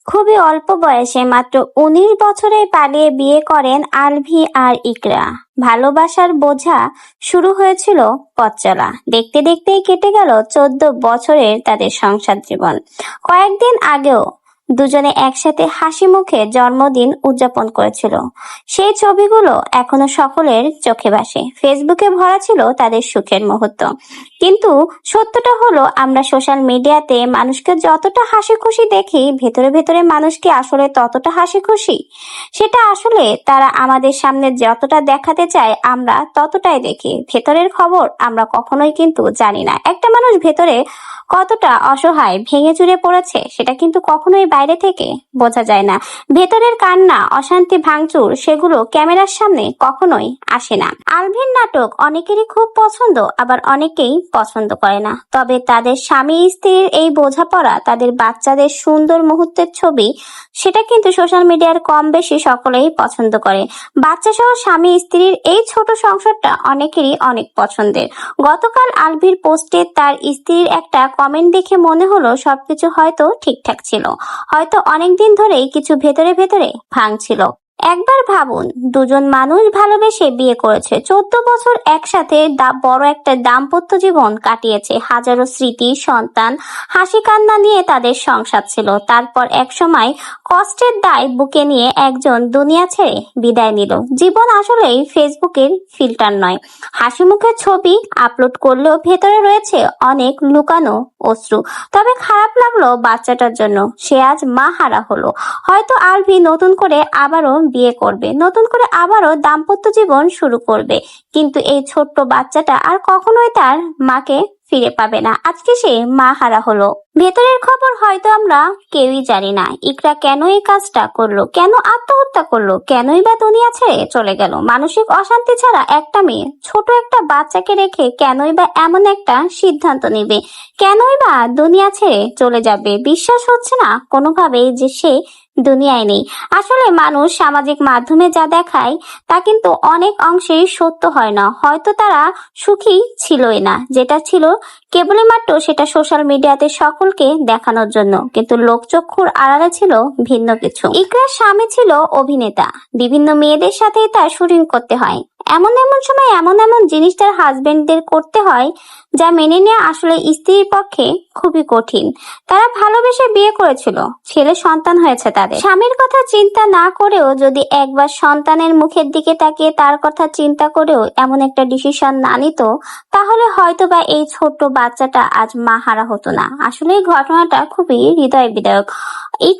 খুবই অল্প বয়সে মাত্র ১৯ বছরে পালিয়ে বিয়ে করেন আলভি আর ইকরা। ভালোবাসার বোঝা শুরু হয়েছিল পথ চলা, দেখতে দেখতেই কেটে গেল ১৪ বছরের তাদের সংসার জীবন। কয়েকদিন আগেও দুজনে একসাথে হাসি মুখে জন্মদিন উদযাপন করেছিল। সেই ছবিগুলো এখনো সকলের চোখে ভাসে। ফেসবুকে ভরা ছিল তাদের সুখের মুহূর্ত। কিন্তু সত্যটা হলো, আমরা সোশ্যাল মিডিয়াতে মানুষকে যতটা হাসি খুশি দেখি, ভেতরে ভেতরে মানুষ কি আসলে ততটা হাসি খুশি? সেটা আসলে তারা আমাদের সামনে যতটা দেখাতে চায় আমরা ততটাই দেখি। ভেতরের খবর আমরা কখনোই কিন্তু জানি না। একটা মানুষ ভেতরে কতটা অসহায়, ভেঙে চুরে পড়েছে, সেটা কিন্তু কখনোই বাইরে থেকে বোঝা যায় না। ভেতরের কান্না, অশান্তি, ভাঙচুর, সেগুলো ক্যামেরার সামনে কখনোই আসে না। আলভির নাটক অনেকেরই খুব পছন্দ, আবার অনেকেই পছন্দ করে না। তবে তাদের স্বামী স্ত্রীর এই বোঝাপড়া, তাদের বাচ্চাদের সুন্দর মুহূর্তের ছবি, সেটা কিন্তু সোশ্যাল মিডিয়ার কম বেশি সকলেই পছন্দ করে। বাচ্চা সহ স্বামী স্ত্রীর এই ছোট সংসারটা অনেকেরই অনেক পছন্দের। গতকাল আলভির পোস্টে তার স্ত্রীর একটা কমেন্ট দেখে মনে হলো সবকিছু হয়তো ঠিকঠাক ছিল, হয়তো অনেকদিন ধরেই কিছু ভেতরে ভেতরে ভাঙছিল। একবার ভাবুন, দুজন মানুষ ভালোবেসে বিয়ে করেছে, ১৪ বছর একসাথে বড় একটা দাম্পত্য জীবন কাটিয়েছে, হাজারো স্মৃতি, সন্তান, হাসি কান্না নিয়ে তাদের সংসার ছিল। তারপর এক সময় কষ্টের দায় বুকে নিয়ে একজন দুনিয়া ছেড়ে বিদায় নিল। জীবন আসলেই ফেসবুকের ফিল্টার নয়। হাসি মুখের ছবি আপলোড করলেও ভেতরে রয়েছে অনেক লুকানো অশ্রু। তবে খারাপ লাগলো বাচ্চাটার জন্য, সে আজ মা হারা হলো। হয়তো আলভি নতুন করে আবারও বিয়ে করবে, নতুন করে আবারও দাম্পত্য জীবন শুরু করবে, কিন্তু এই ছোট্ট বাচ্চাটা আর কখনোই তার মাকে ফিরে পাবে না। আজকে সে মা হারা হলো। ভেতরের খবর হয়তো আমরা কেউই জানি না। ইকরা কেন এই কাজটা করলো, কেন আত্মহত্যা করলো, কেনই বা দুনিয়া ছেড়ে চলে গেল? মানসিক অশান্তি ছাড়া একটা মেয়ে, ছোট একটা বাচ্চাকে রেখে কেনই বা এমন একটা সিদ্ধান্ত নিবে, কেনই বা দুনিয়া ছেড়ে চলে যাবে? বিশ্বাস হচ্ছে না কোনোভাবেই যে সে দুনিয়ায় নেই। আসলে মানুষ সামাজিক মাধ্যমে যা দেখায় তা কিন্তু অনেক অংশেই সত্য হয় না। হয়তো তারা সুখী ছিলই না, যেটা ছিল কেবলই মাত্র সেটা সোশ্যাল মিডিয়াতে সকলকে দেখানোর জন্য, কিন্তু লোকচক্ষুর আড়ালে ছিল ভিন্ন কিছু। ইকরার স্বামী ছিল অভিনেতা, বিভিন্ন মেয়েদের সাথেই তার শুটিং করতে হয়। এমন এমন সময় এমন এমন জিনিস তার হাজবেন্ডদের করতে হয় যা মেনে নেওয়া আসলে স্ত্রীর পক্ষে খুবই কঠিন। তারা ভালোবেসে বিয়ে করেছিল, ছেলে সন্তান হয়েছে তাদের। স্বামীর কথা চিন্তা না করেও যদি একবার সন্তানের মুখের দিকে তাকিয়ে তার কথা চিন্তা করেও এমন একটা ডিসিশন না নিত, তাহলে হয়তো বা এই ছোট্ট বাচ্চাটা আজ মা হারা হতো না। আসলে এই ঘটনাটা খুবই হৃদয় বিদারক।